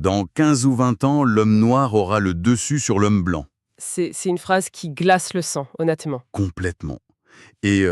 Dans 15 ou 20 ans, l'homme noir aura le dessus sur l'homme blanc. C'est une phrase qui glace le sang, honnêtement. Complètement. Et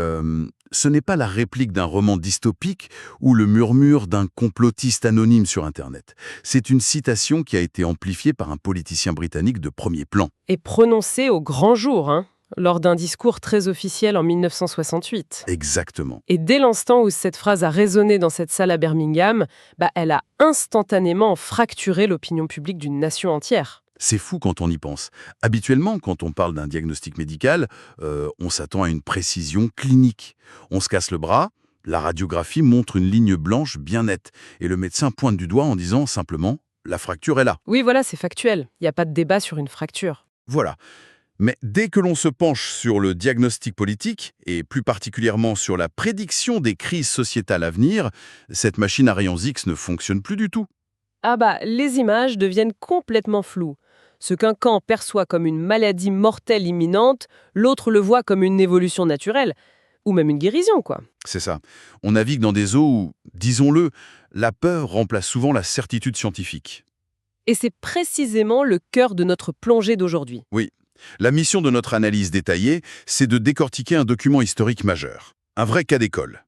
ce n'est pas la réplique d'un roman dystopique ou le murmure d'un complotiste anonyme sur Internet. C'est une citation qui a été amplifiée par un politicien britannique de premier plan. Et prononcée au grand jour, hein, lors d'un discours très officiel en 1968. Exactement. Et dès l'instant où cette phrase a résonné dans cette salle à Birmingham, elle a instantanément fracturé l'opinion publique d'une nation entière. C'est fou quand on y pense. Habituellement, quand on parle d'un diagnostic médical, on s'attend à une précision clinique. On se casse le bras, la radiographie montre une ligne blanche bien nette, et le médecin pointe du doigt en disant simplement « la fracture est là Oui, voilà, c'est factuel. Il n'y a pas de débat sur une fracture. ». Voilà. Mais dès que l'on se penche sur le diagnostic politique, et plus particulièrement sur la prédiction des crises sociétales à venir, cette machine à rayons X ne fonctionne plus du tout. Les images deviennent complètement floues. Ce qu'un camp perçoit comme une maladie mortelle imminente, l'autre le voit comme une évolution naturelle, ou même une guérison, quoi. C'est ça. On navigue dans des eaux où, disons-le, la peur remplace souvent la certitude scientifique. Et c'est précisément le cœur de notre plongée d'aujourd'hui. Oui. La mission de notre analyse détaillée, c'est de décortiquer un document historique majeur. Un vrai cas d'école.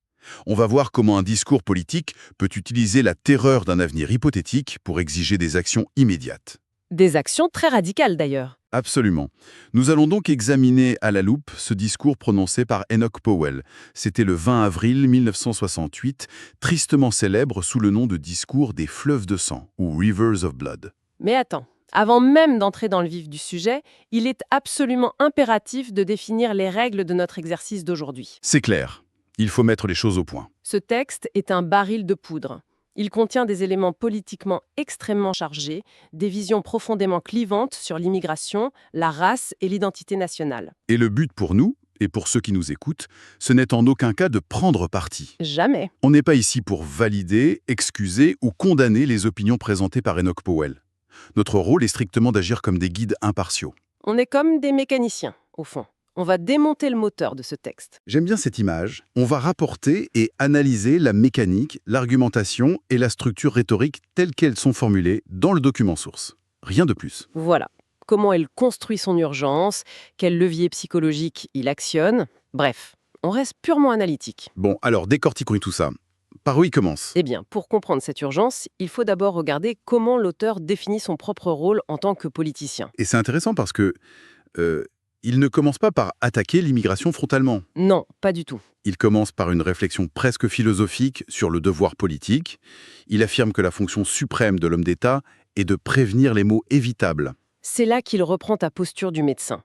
On va voir comment un discours politique peut utiliser la terreur d'un avenir hypothétique pour exiger des actions immédiates. Des actions très radicales, d'ailleurs. Absolument. Nous allons donc examiner à la loupe ce discours prononcé par Enoch Powell. C'était le 20 avril 1968, tristement célèbre sous le nom de discours des fleuves de sang, ou Rivers of Blood. Mais attends, avant même d'entrer dans le vif du sujet, il est absolument impératif de définir les règles de notre exercice d'aujourd'hui. C'est clair. Il faut mettre les choses au point. Ce texte est un baril de poudre. Il contient des éléments politiquement extrêmement chargés, des visions profondément clivantes sur l'immigration, la race et l'identité nationale. Et le but pour nous, et pour ceux qui nous écoutent, ce n'est en aucun cas de prendre parti. Jamais. On n'est pas ici pour valider, excuser ou condamner les opinions présentées par Enoch Powell. Notre rôle est strictement d'agir comme des guides impartiaux. On est comme des mécaniciens, au fond. On va démonter le moteur de ce texte. J'aime bien cette image. On va rapporter et analyser la mécanique, l'argumentation et la structure rhétorique telles qu'elles sont formulées dans le document source. Rien de plus. Voilà. Comment elle construit son urgence, quel levier psychologique il actionne. Bref, on reste purement analytique. Bon, alors décortiquons tout ça. Par où il commence? Eh bien, pour comprendre cette urgence, il faut d'abord regarder comment l'auteur définit son propre rôle en tant que politicien. Et c'est intéressant parce que il ne commence pas par attaquer l'immigration frontalement. Non, pas du tout. Il commence par une réflexion presque philosophique sur le devoir politique. Il affirme que la fonction suprême de l'homme d'État est de prévenir les maux évitables. C'est là qu'il reprend ta posture du médecin.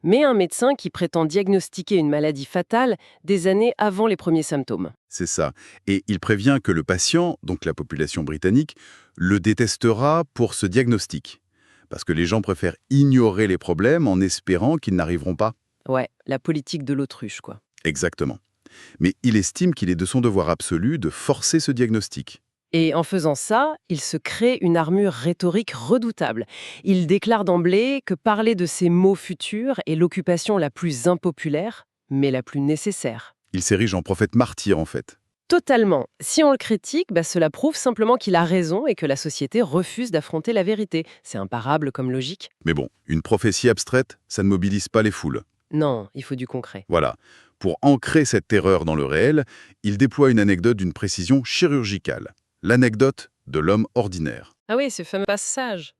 Mais un médecin qui prétend diagnostiquer une maladie fatale des années avant les premiers symptômes. C'est ça. Et il prévient que le patient, donc la population britannique, le détestera pour ce diagnostic. Parce que les gens préfèrent ignorer les problèmes en espérant qu'ils n'arriveront pas. Ouais, la politique de l'autruche, quoi. Exactement. Mais il estime qu'il est de son devoir absolu de forcer ce diagnostic. Et en faisant ça, il se crée une armure rhétorique redoutable. Il déclare d'emblée que parler de ces maux futurs est l'occupation la plus impopulaire, mais la plus nécessaire. Il s'érige en prophète martyr, en fait. Totalement. Si on le critique, cela prouve simplement qu'il a raison et que la société refuse d'affronter la vérité. C'est imparable comme logique. Mais bon, une prophétie abstraite, ça ne mobilise pas les foules. Non, il faut du concret. Voilà. Pour ancrer cette terreur dans le réel, il déploie une anecdote d'une précision chirurgicale. L'anecdote de l'homme ordinaire. Ah oui, ce fameux passage.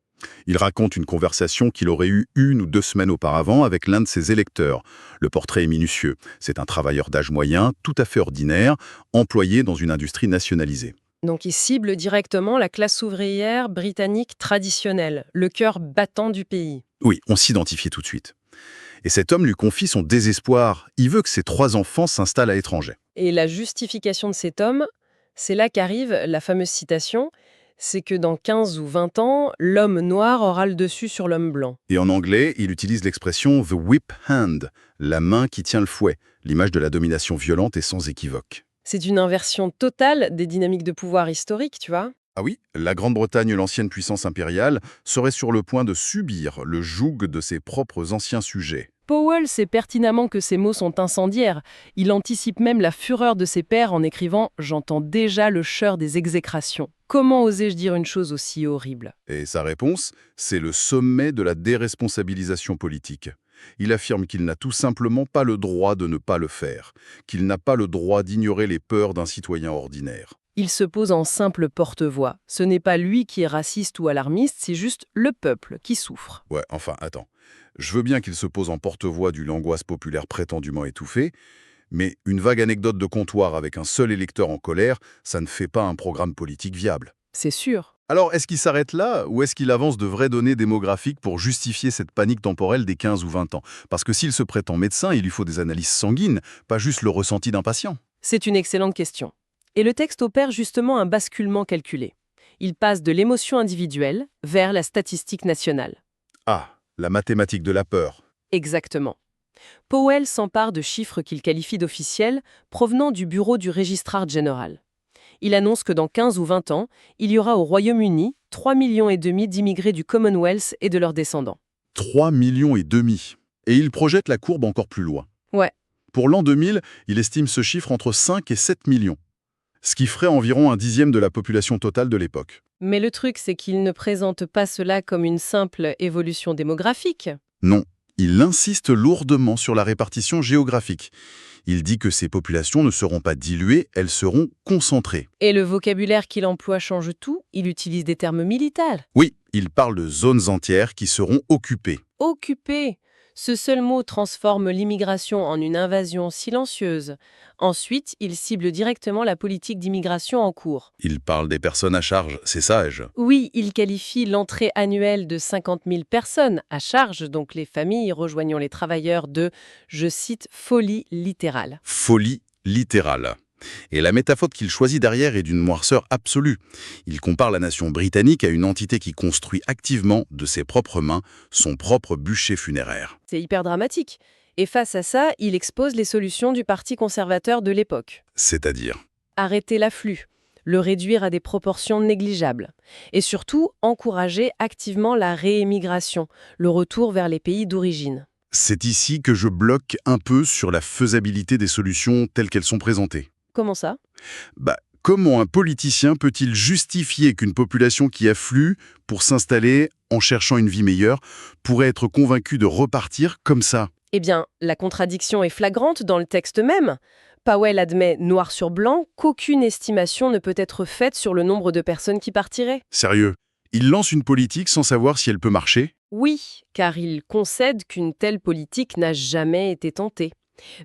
Il raconte une conversation qu'il aurait eue 1 ou 2 semaines auparavant avec l'un de ses électeurs. Le portrait est minutieux. C'est un travailleur d'âge moyen, tout à fait ordinaire, employé dans une industrie nationalisée. Donc il cible directement la classe ouvrière britannique traditionnelle, le cœur battant du pays. Oui, on s'identifiait tout de suite. Et cet homme lui confie son désespoir. Il veut que ses 3 enfants s'installent à l'étranger. Et la justification de cet homme, c'est là qu'arrive la fameuse citation, c'est que dans 15 ou 20 ans, l'homme noir aura le dessus sur l'homme blanc. Et en anglais, il utilise l'expression « the whip hand », la main qui tient le fouet, l'image de la domination violente et sans équivoque. C'est une inversion totale des dynamiques de pouvoir historiques, tu vois. Ah oui, la Grande-Bretagne, l'ancienne puissance impériale, serait sur le point de subir le joug de ses propres anciens sujets. Powell sait pertinemment que ces mots sont incendiaires. Il anticipe même la fureur de ses pairs en écrivant « J'entends déjà le chœur des exécrations ». Comment osais-je dire une chose aussi horrible? Et sa réponse, c'est le sommet de la déresponsabilisation politique. Il affirme qu'il n'a tout simplement pas le droit de ne pas le faire, qu'il n'a pas le droit d'ignorer les peurs d'un citoyen ordinaire. Il se pose en simple porte-voix. Ce n'est pas lui qui est raciste ou alarmiste, c'est juste le peuple qui souffre. Ouais, enfin, attends. Je veux bien qu'il se pose en porte-voix d'une angoisse populaire prétendument étouffée, mais une vague anecdote de comptoir avec un seul électeur en colère, ça ne fait pas un programme politique viable. C'est sûr. Alors, est-ce qu'il s'arrête là, ou est-ce qu'il avance de vraies données démographiques pour justifier cette panique temporelle des 15 ou 20 ans? Parce que s'il se prétend médecin, il lui faut des analyses sanguines, pas juste le ressenti d'un patient. C'est une excellente question. Et le texte opère justement un basculement calculé. Il passe de l'émotion individuelle vers la statistique nationale. Ah, la mathématique de la peur. Exactement. Powell s'empare de chiffres qu'il qualifie d'officiels provenant du bureau du Registrar général. Il annonce que dans 15 ou 20 ans, il y aura au Royaume-Uni 3,5 millions d'immigrés du Commonwealth et de leurs descendants. 3,5 millions. Et il projette la courbe encore plus loin. Ouais, Pour l'an 2000, il estime ce chiffre entre 5 et 7 millions, ce qui ferait environ un dixième de la population totale de l'époque. mais le truc c'est qu'il ne présente pas cela comme une simple évolution démographique. Non, il insiste lourdement sur la répartition géographique. Il dit que ces populations ne seront pas diluées, elles seront concentrées. Et le vocabulaire qu'il emploie change tout, il utilise des termes militaires. Oui, il parle de zones entières qui seront occupées. Occupé. Ce seul mot transforme l'immigration en une invasion silencieuse. Ensuite, il cible directement la politique d'immigration en cours. Il parle des personnes à charge, c'est sage. Oui, il qualifie l'entrée annuelle de 50 000 personnes à charge, donc les familles rejoignant les travailleurs de, je cite, folie littérale. Folie littérale. Et la métaphore qu'il choisit derrière est d'une noirceur absolue. Il compare la nation britannique à une entité qui construit activement, de ses propres mains, son propre bûcher funéraire. C'est hyper dramatique. Et face à ça, il expose les solutions du Parti conservateur de l'époque. C'est-à-dire, Arrêter l'afflux, le réduire à des proportions négligeables. Et surtout, encourager activement la réémigration, le retour vers les pays d'origine. c'est ici que je bloque un peu sur la faisabilité des solutions telles qu'elles sont présentées. Comment ça? Comment un politicien peut-il justifier qu'une population qui afflue pour s'installer en cherchant une vie meilleure pourrait être convaincue de repartir comme ça? Eh bien, la contradiction est flagrante dans le texte même. Powell admet noir sur blanc qu'aucune estimation ne peut être faite sur le nombre de personnes qui partiraient. Sérieux, il lance une politique sans savoir si elle peut marcher? Oui, car il concède qu'une telle politique n'a jamais été tentée.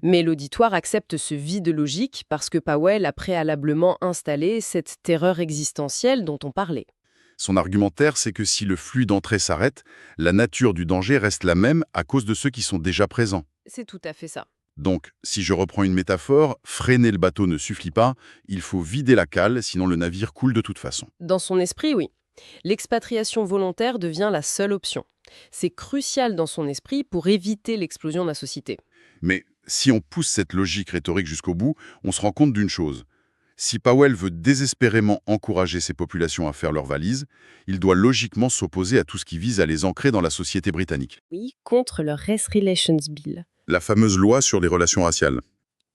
Mais l'auditoire accepte ce vide logique parce que Powell a préalablement installé cette terreur existentielle dont on parlait. Son argumentaire, c'est que si le flux d'entrée s'arrête, la nature du danger reste la même à cause de ceux qui sont déjà présents. C'est tout à fait ça. Donc, si je reprends une métaphore, freiner le bateau ne suffit pas, il faut vider la cale, sinon le navire coule de toute façon. Dans son esprit, oui. L'expatriation volontaire devient la seule option. C'est crucial dans son esprit pour éviter l'explosion de la société. Mais si on pousse cette logique rhétorique jusqu'au bout, on se rend compte d'une chose. Si Powell veut désespérément encourager ces populations à faire leurs valises, il doit logiquement s'opposer à tout ce qui vise à les ancrer dans la société britannique. Oui, contre le Race Relations Bill. La fameuse loi sur les relations raciales.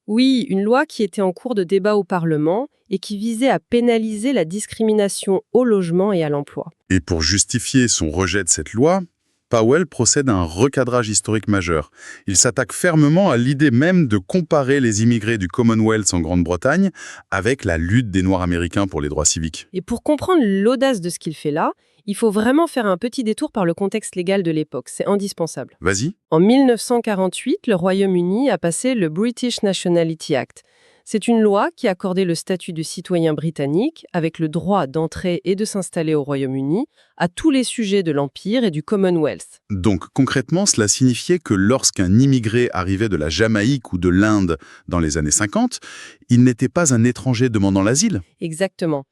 Oui, une loi qui était en cours de débat au Parlement et qui visait à pénaliser la discrimination au logement et à l'emploi. Et pour justifier son rejet de cette loi, Powell procède à un recadrage historique majeur. Il s'attaque fermement à l'idée même de comparer les immigrés du Commonwealth en Grande-Bretagne avec la lutte des Noirs américains pour les droits civiques. Et pour comprendre l'audace de ce qu'il fait là, il faut vraiment faire un petit détour par le contexte légal de l'époque. C'est indispensable. Vas-y. En 1948, le Royaume-Uni a passé le British Nationality Act. C'est une loi qui accordait le statut de citoyen britannique, avec le droit d'entrer et de s'installer au Royaume-Uni, à tous les sujets de l'Empire et du Commonwealth. Donc concrètement, cela signifiait que lorsqu'un immigré arrivait de la Jamaïque ou de l'Inde dans les années 50, il n'était pas un étranger demandant l'asile. Exactement.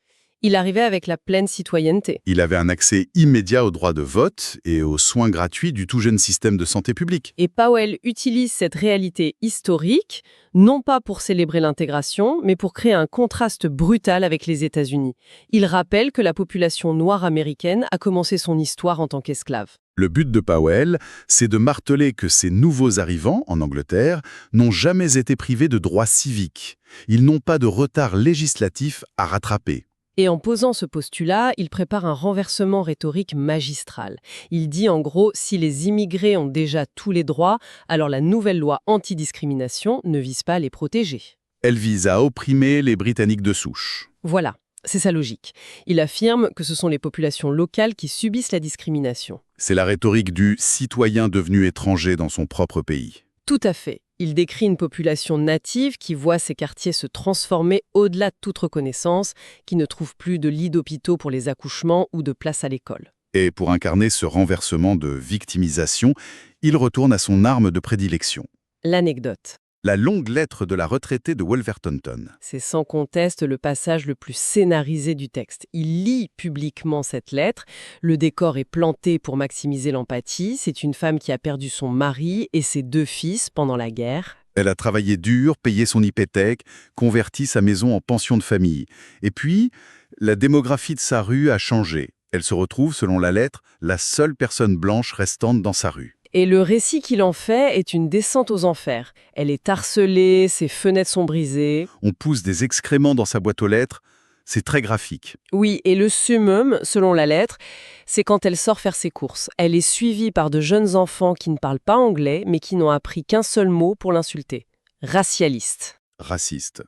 Il arrivait avec la pleine citoyenneté. Il avait un accès immédiat au droit de vote et aux soins gratuits du tout jeune système de santé publique. Et Powell utilise cette réalité historique, non pas pour célébrer l'intégration, mais pour créer un contraste brutal avec les États-Unis. Il rappelle que la population noire américaine a commencé son histoire en tant qu'esclave. Le but de Powell, c'est de marteler que ces nouveaux arrivants, en Angleterre, n'ont jamais été privés de droits civiques. Ils n'ont pas de retard législatif à rattraper. Et en posant ce postulat, il prépare un renversement rhétorique magistral. Il dit en gros, si les immigrés ont déjà tous les droits, alors la nouvelle loi antidiscrimination ne vise pas à les protéger. Elle vise à opprimer les Britanniques de souche. Voilà, c'est sa logique. Il affirme que ce sont les populations locales qui subissent la discrimination. C'est la rhétorique du citoyen devenu étranger dans son propre pays. Tout à fait. Il décrit une population native qui voit ses quartiers se transformer au-delà de toute reconnaissance, qui ne trouve plus de lits d'hôpitaux pour les accouchements ou de place à l'école. Et pour incarner ce renversement de victimisation, il retourne à son arme de prédilection. L'anecdote. La longue lettre de la retraitée de Wolverhampton. C'est sans conteste le passage le plus scénarisé du texte. Il lit publiquement cette lettre. Le décor est planté pour maximiser l'empathie. C'est une femme qui a perdu son mari et ses 2 fils pendant la guerre. Elle a travaillé dur, payé son hypothèque, converti sa maison en pension de famille. Et puis, la démographie de sa rue a changé. Elle se retrouve, selon la lettre, la seule personne blanche restante dans sa rue. Et le récit qu'il en fait est une descente aux enfers. Elle est harcelée, ses fenêtres sont brisées. On pousse des excréments dans sa boîte aux lettres. C'est très graphique. Oui, et le summum, selon la lettre, c'est quand elle sort faire ses courses. Elle est suivie par de jeunes enfants qui ne parlent pas anglais, mais qui n'ont appris qu'un seul mot pour l'insulter. Racialiste. Raciste.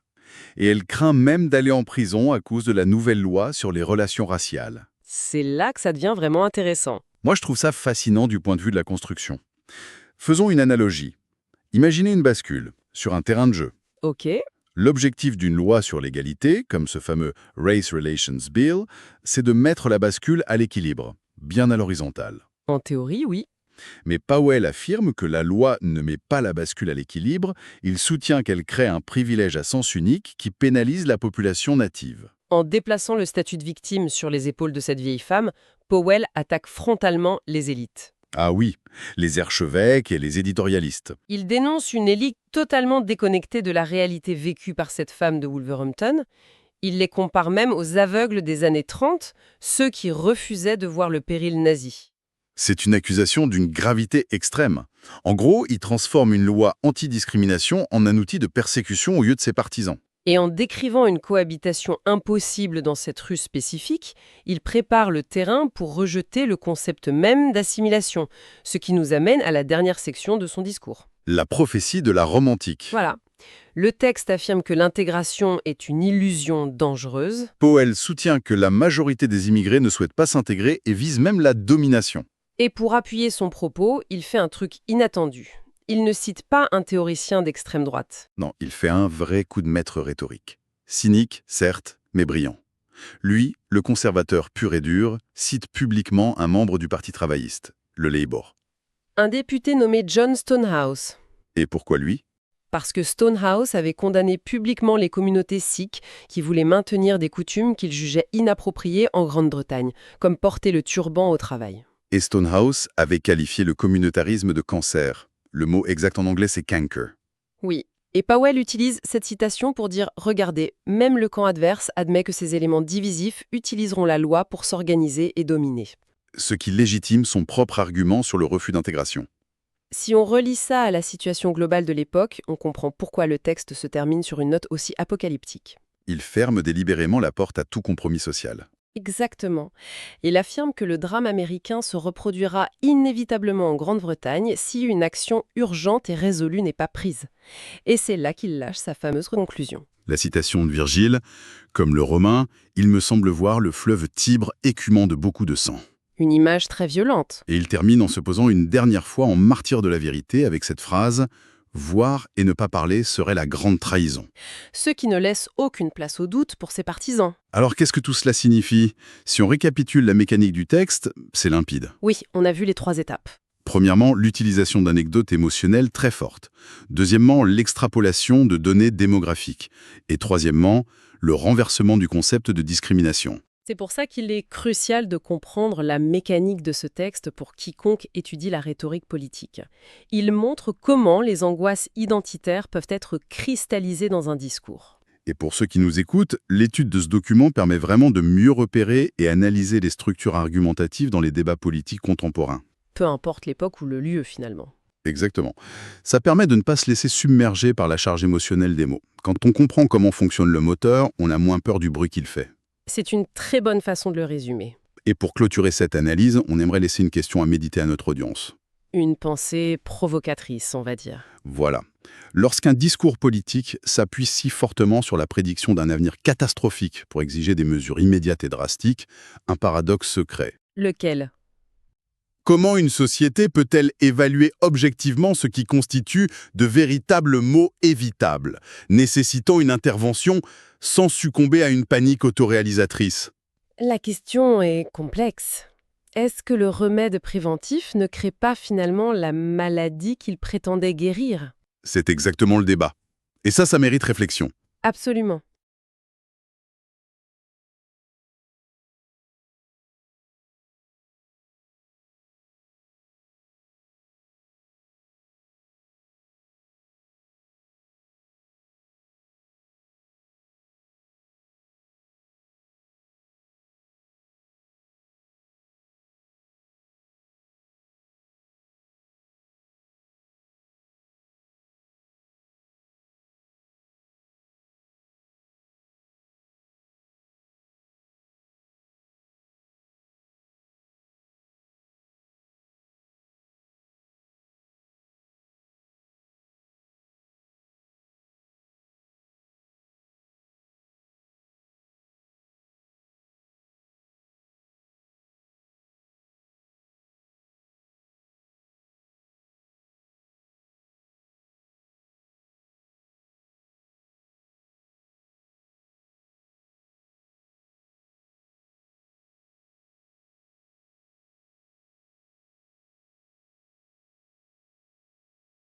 Et elle craint même d'aller en prison à cause de la nouvelle loi sur les relations raciales. C'est là que ça devient vraiment intéressant. Moi, je trouve ça fascinant du point de vue de la construction. Faisons une analogie. Imaginez une bascule sur un terrain de jeu. Ok. L'objectif d'une loi sur l'égalité, comme ce fameux Race Relations Bill, c'est de mettre la bascule à l'équilibre, bien à l'horizontale. En théorie, oui. Mais Powell affirme que la loi ne met pas la bascule à l'équilibre, il soutient qu'elle crée un privilège à sens unique qui pénalise la population native. En déplaçant le statut de victime sur les épaules de cette vieille femme, Powell attaque frontalement les élites. Ah oui, les archevêques et les éditorialistes. Il dénonce une élite totalement déconnectée de la réalité vécue par cette femme de Wolverhampton. Il les compare même aux aveugles des années 30, ceux qui refusaient de voir le péril nazi. C'est une accusation d'une gravité extrême. En gros, il transforme une loi antidiscrimination en un outil de persécution au lieu de ses partisans. Et en décrivant une cohabitation impossible dans cette rue spécifique, il prépare le terrain pour rejeter le concept même d'assimilation, ce qui nous amène à la dernière section de son discours. La prophétie de la Rome antique. Voilà. Le texte affirme que l'intégration est une illusion dangereuse. Powell soutient que la majorité des immigrés ne souhaitent pas s'intégrer et vise même la domination. Et pour appuyer son propos, il fait un truc inattendu. Il ne cite pas un théoricien d'extrême droite. Non, il fait un vrai coup de maître rhétorique. Cynique, certes, mais brillant. Lui, le conservateur pur et dur, cite publiquement un membre du Parti travailliste, le Labour. Un député nommé John Stonehouse. Et pourquoi lui ? Parce que Stonehouse avait condamné publiquement les communautés sikhes qui voulaient maintenir des coutumes qu'il jugeait inappropriées en Grande-Bretagne, comme porter le turban au travail. Et Stonehouse avait qualifié le communautarisme de cancer. Le mot exact en anglais, c'est canker. Oui. Et Powell utilise cette citation pour dire « Regardez, même le camp adverse admet que ces éléments divisifs utiliseront la loi pour s'organiser et dominer. » Ce qui légitime son propre argument sur le refus d'intégration. Si on relie ça à la situation globale de l'époque, on comprend pourquoi le texte se termine sur une note aussi apocalyptique. Il ferme délibérément la porte à tout compromis social. Exactement. Il affirme que le drame américain se reproduira inévitablement en Grande-Bretagne si une action urgente et résolue n'est pas prise. Et c'est là qu'il lâche sa fameuse conclusion. La citation de Virgile, « Comme le Romain, il me semble voir le fleuve Tibre écumant de beaucoup de sang. » Une image très violente. Et il termine en se posant une dernière fois en martyr de la vérité avec cette phrase « Voir et ne pas parler serait la grande trahison ». Ce qui ne laisse aucune place au doute pour ses partisans. Alors qu'est-ce que tout cela signifie ? Si on récapitule la mécanique du texte, c'est limpide. Oui, on a vu les 3 étapes. Premièrement, l'utilisation d'anecdotes émotionnelles très fortes. Deuxièmement, l'extrapolation de données démographiques. Et troisièmement, le renversement du concept de discrimination. C'est pour ça qu'il est crucial de comprendre la mécanique de ce texte pour quiconque étudie la rhétorique politique. Il montre comment les angoisses identitaires peuvent être cristallisées dans un discours. Et pour ceux qui nous écoutent, l'étude de ce document permet vraiment de mieux repérer et analyser les structures argumentatives dans les débats politiques contemporains. peu importe l'époque ou le lieu finalement. Exactement. Ça permet de ne pas se laisser submerger par la charge émotionnelle des mots. Quand on comprend comment fonctionne le moteur, on a moins peur du bruit qu'il fait. C'est une très bonne façon de le résumer. Et pour clôturer cette analyse, on aimerait laisser une question à méditer à notre audience. Une pensée provocatrice, on va dire. Voilà. Lorsqu'un discours politique s'appuie si fortement sur la prédiction d'un avenir catastrophique pour exiger des mesures immédiates et drastiques, un paradoxe se crée. Lequel? Comment une société peut-elle évaluer objectivement ce qui constitue de véritables maux évitables, nécessitant une intervention sans succomber à une panique autoréalisatrice? La question est complexe. Est-ce que le remède préventif ne crée pas finalement la maladie qu'il prétendait guérir? C'est exactement le débat. Et ça mérite réflexion. Absolument.